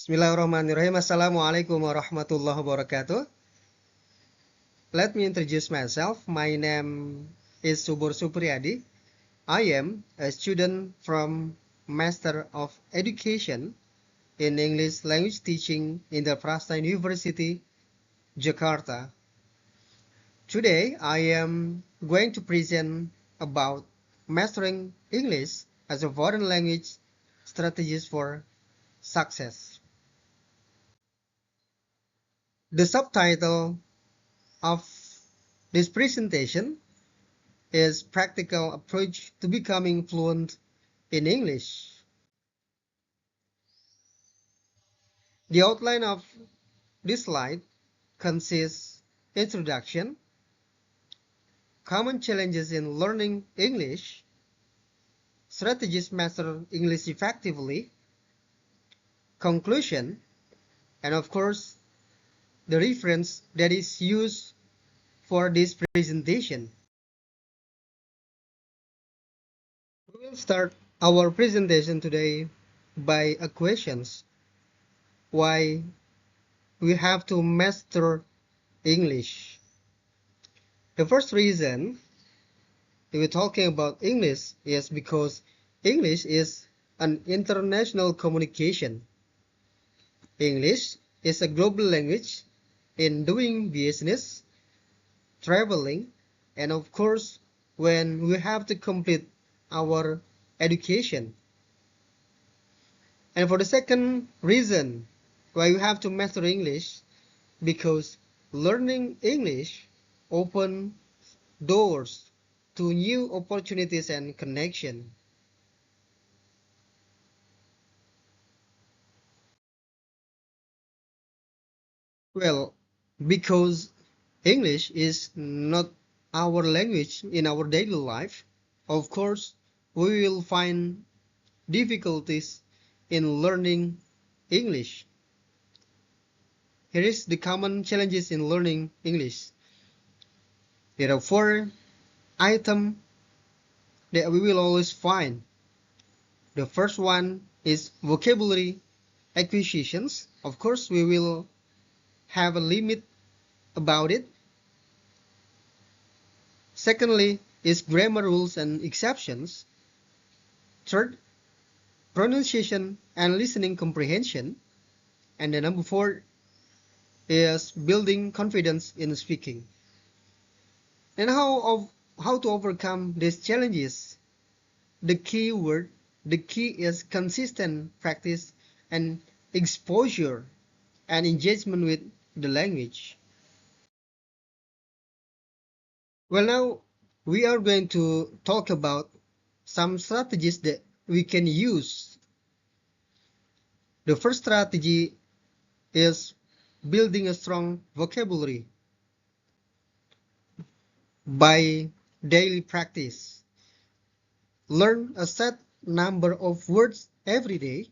Bismillahirrahmanirrahim. Assalamualaikum warahmatullahi wabarakatuh. Let me introduce myself. My name is Subur Supriyadi. I am a student from Master of Education in English Language Teaching in the Prastan University, Jakarta. Today, I am going to present about mastering English as a foreign language strategies for success. The subtitle of this presentation is Practical Approach to Becoming Fluent in English. The outline of this slide consists introduction, common challenges in learning English, strategies to master English effectively, conclusion, and of course, the reference that is used for this presentation. We will start our presentation today by a questions. Why we have to master English? The first reason we're talking about English is because English is an international communication. English is a global language in doing business, traveling, and of course when we have to complete our education. And for the second reason why we have to master English, because learning English opens doors to new opportunities and connection. Well, because English is not our language in our daily life, of course, we will find difficulties in learning English. Here is the common challenges in learning English. There are 4 items that we will always find. The first one is vocabulary acquisitions. Of course, we will have a limit about it. Secondly is grammar rules and exceptions. Third, pronunciation and listening comprehension. And the number 4 is building confidence in speaking. And how to overcome these challenges? The key is consistent practice and exposure and engagement with the language. Well, now we are going to talk about some strategies that we can use. The first strategy is building a strong vocabulary by daily practice. Learn a set number of words every day.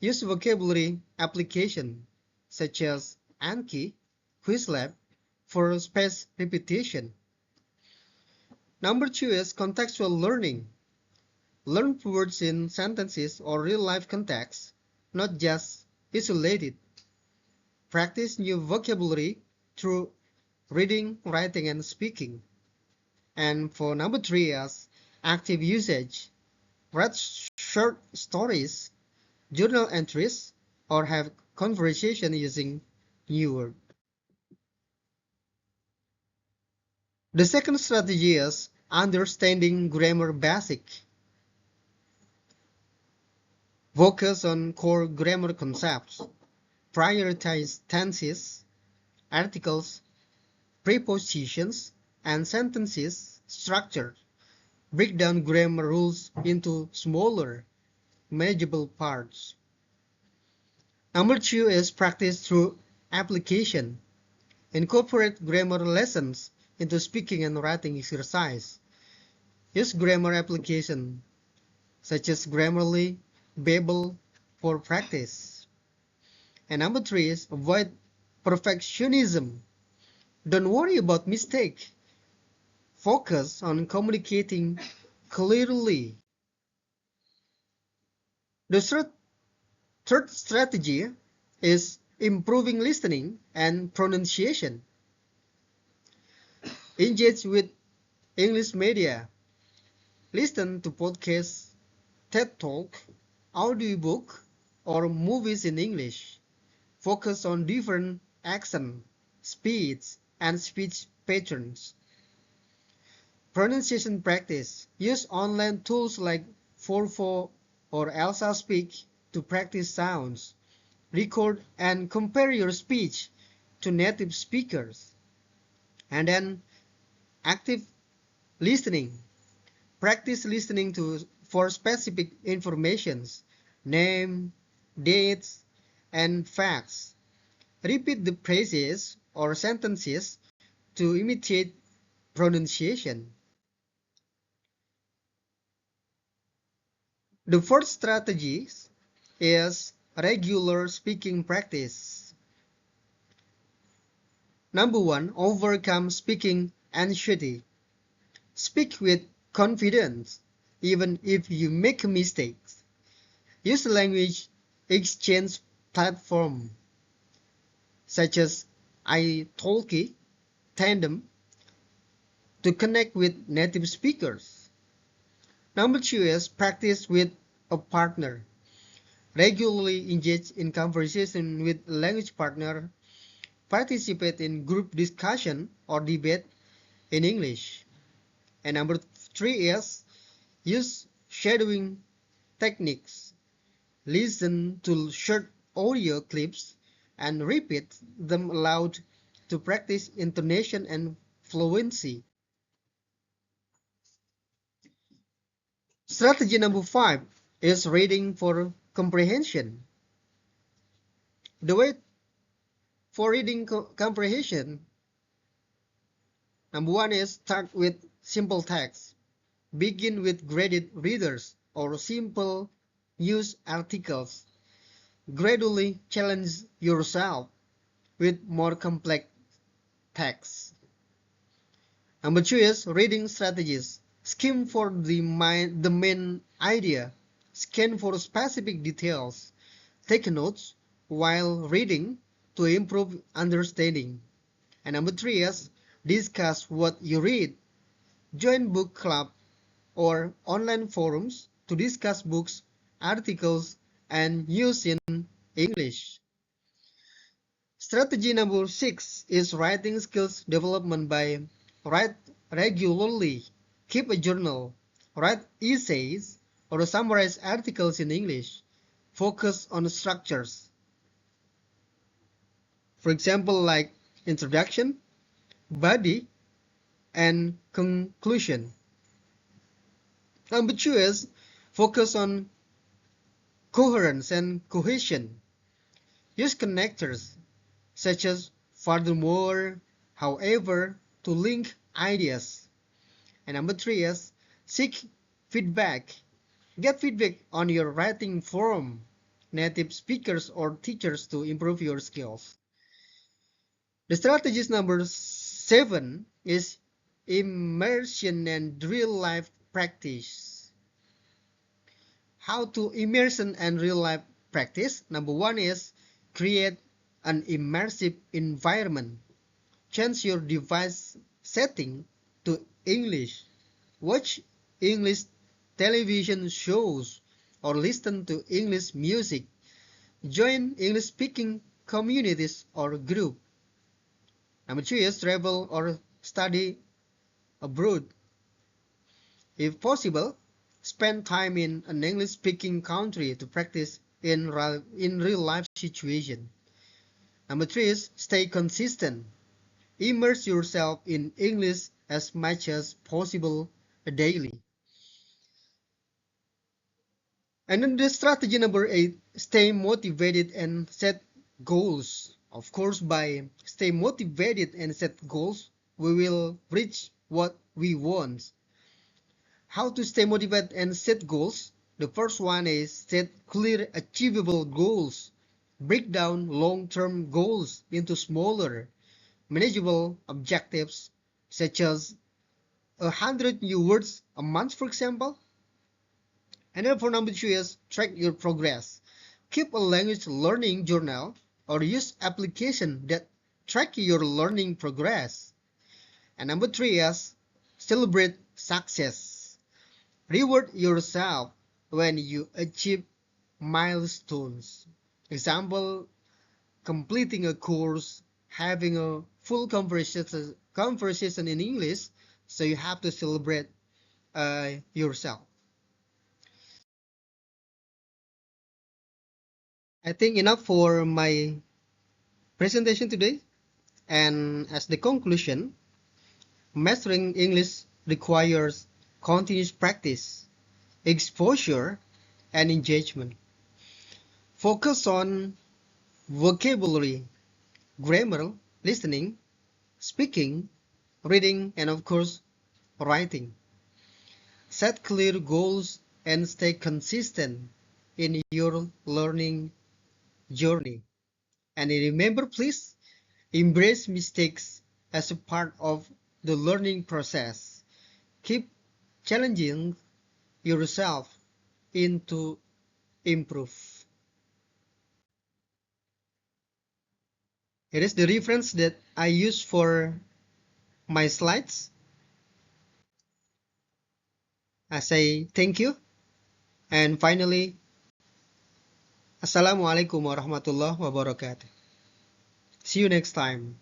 Use vocabulary application such as Anki, Quizlab for spaced repetition. Number 2 is contextual learning. Learn words in sentences or real-life context, not just isolated. Practice new vocabulary through reading, writing, and speaking. And for number 3 is active usage. Read short stories, journal entries, or have conversation using new words. The second strategy is understanding grammar basic. Focus on core grammar concepts. Prioritize tenses, articles, prepositions, and sentences structure. Break down grammar rules into smaller, manageable parts. Number 2 is practice through application. Incorporate grammar lessons into speaking and writing exercise. Use grammar application such as Grammarly, Babel for practice. And number 3 is avoid perfectionism. Don't worry about mistake. Focus on communicating clearly. The third strategy is improving listening and pronunciation. Engage with English media. Listen to podcasts, TED Talk, audiobook, or movies in English. Focus on different accent, speeds, and speech patterns. Pronunciation practice. Use online tools like Forfo or Elsa Speak to practice sounds. Record and compare your speech to native speakers. And then active listening. Practice listening for specific informations, name, dates, and facts. Repeat the phrases or sentences to imitate pronunciation. The fourth strategy is regular speaking practice. Number one, overcome speaking anxiety. Speak with confidence, even if you make mistakes. Use language exchange platform such as italki, Tandem to connect with native speakers. Number two is practice with a partner. Regularly engage in conversation with a language partner. Participate in group discussion or debate in English. And number three is use shadowing techniques. Listen to short audio clips and repeat them aloud to practice intonation and fluency. Strategy number five is reading for comprehension. The way for reading comprehension, number one is start with simple text. Begin with graded readers or simple news articles. Gradually challenge yourself with more complex text. Number two is reading strategies. Skim for the main idea. Scan for specific details. Take notes while reading to improve understanding. And number three is discuss what you read. Join book club or online forums to discuss books, articles, and news in English. Strategy number six is writing skills development by write regularly. Keep a journal. Write essays or summarize articles in English. Focus on structures. For example, like introduction, body, and conclusion. Number two is focus on coherence and cohesion. Use connectors such as furthermore, however, to link ideas. And number three is seek feedback. Get feedback on your writing from native speakers or teachers to improve your skills. The strategies number seven is immersion and real life practice. How to immersion and real life practice? Number one is create an immersive environment. Change your device setting to English. Watch English television shows or listen to English music. Join English speaking communities or group. Number two is travel or study abroad. If possible, spend time in an English speaking country to practice in real life situation. Number three is stay consistent. Immerse yourself in English as much as possible daily. And then the strategy number eight, stay motivated and set goals. Of course, by stay motivated and set goals, we will reach what we want. How to stay motivated and set goals? The first one is set clear, achievable goals. Break down long-term goals into smaller, manageable objectives, such as 100 new words a month, for example. And then for number two is track your progress. Keep a language learning journal or use application that track your learning progress. And number three is celebrate success. Reward yourself when you achieve milestones. Example, completing a course, having a full conversation in English, so you have to celebrate yourself. I think enough for my presentation today. And as the conclusion, mastering English requires continuous practice, exposure, and engagement. Focus on vocabulary, grammar, listening, speaking, reading, and of course, writing. Set clear goals and stay consistent in your learning journey. And remember, please, embrace mistakes as a part of the learning process. Keep challenging yourself into improve. Here is the reference that I use for my slides. I say thank you. And finally, Assalamualaikum warahmatullahi wabarakatuh. See you next time.